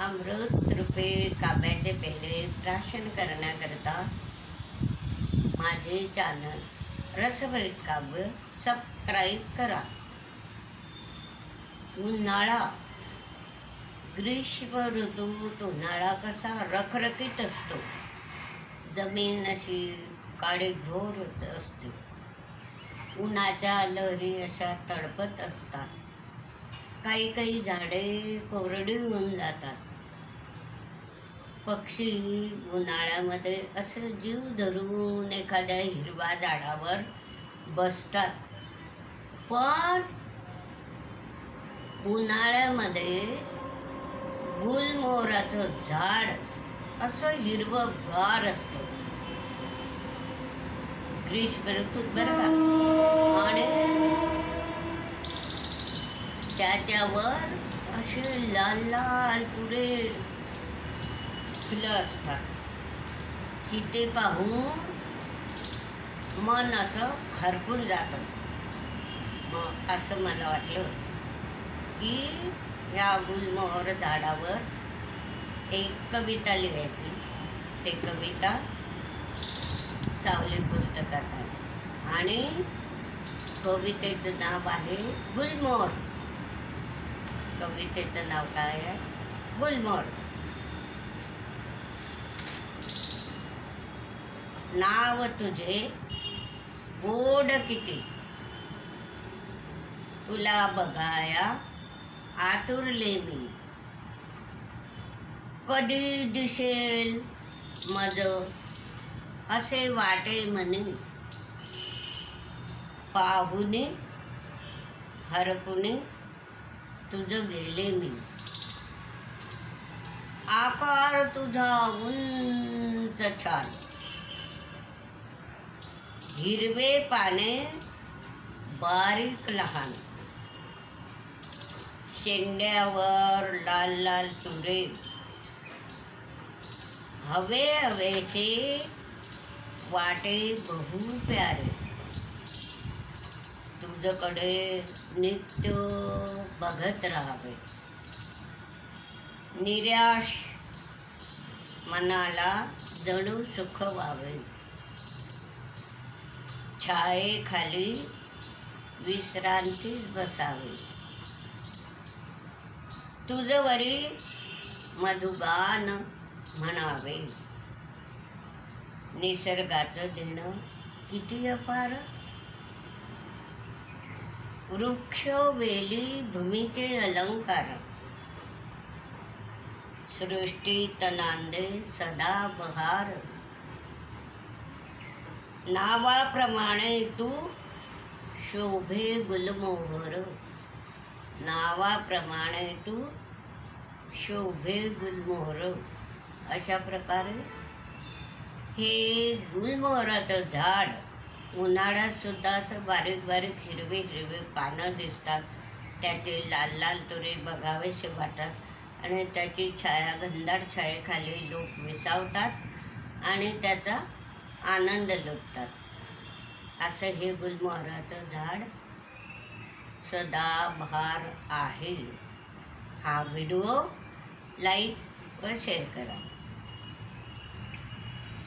अमृत रुपये काव्याचे पेले प्राशन करण्याकरता माझे चॅनल रसभरीत काव्य सबस्क्राईब करा. उन्हाळा ग्रीष्म ऋतूत उन्हाळा कसा रखरखीत असतो. जमीन अशी काळीभोर असते. उन्हाच्या लहरी अशा तडपत असतात. काही काही झाडे कोरडी होऊन जातात. पक्षी उन्हाळ्यामध्ये असं जीव धरून एखाद्या हिरव्या झाडावर बसतात. पण उन्हाळ्यामध्ये गुलमोहराचं झाड असं हिरवंगार असतं ग्रीष्म ऋतूत बरं का. आणि त्याच्यावर असे लाल लाल तुरे फुलं असतात की ते पाहून मन असं हरपून जातं. मग असं मला वाटलं की ह्या गुलमोहर झाडावर एक कविता लिहायची. ते कविता सावली पुस्तकात आहे आणि कवितेचं नाव आहे गुलमोहर. कवितेचं नाव काय आहे? गुलमोहर. नाव तुझे गोड किती, तुला बघाया आतुरले मी. कधी दिसेल मज असे वाटे मनी. पाहुनी हरपुनी तुझं गेले मी. आकार तुझा उंच छान, हिरवे पाने बारीक लहान. शेंड्यावर लाल लाल तुरे, हवे हवेचे वाटे बहु प्यारे. तुझ्याकडे नित्य बघत राहावे. निराश मनाला जणू सुख व्हावे. छायेखाली विश्रांतीस बसावे. तुझवरी मधुगान म्हणावे. निसर्गाचं देणं किती अपार. वृक्ष वेली भूमीचे अलंकार. सृष्टीत नांदे सदा बहार. नावाप्रमाणे तू शोभे गुलमोहर. नावाप्रमाणे तू शोभे गुलमोहर. अशा प्रकारे हे गुलमोहराचं झाड उन्हाळ्यात सुद्धा असं बारीक बारीक हिरवे हिरवे पानं दिसतात. त्याचे लाल लाल तुरे बघावेसे वाटतात आणि त्याची छाया घनदाट छायेखाली लोक विसावतात आणि त्याचा आनंद लुटतात. असं हे गुलमोहराचं झाड सदाबहार आहे. हा व्हिडिओ लाईक व शेअर करा.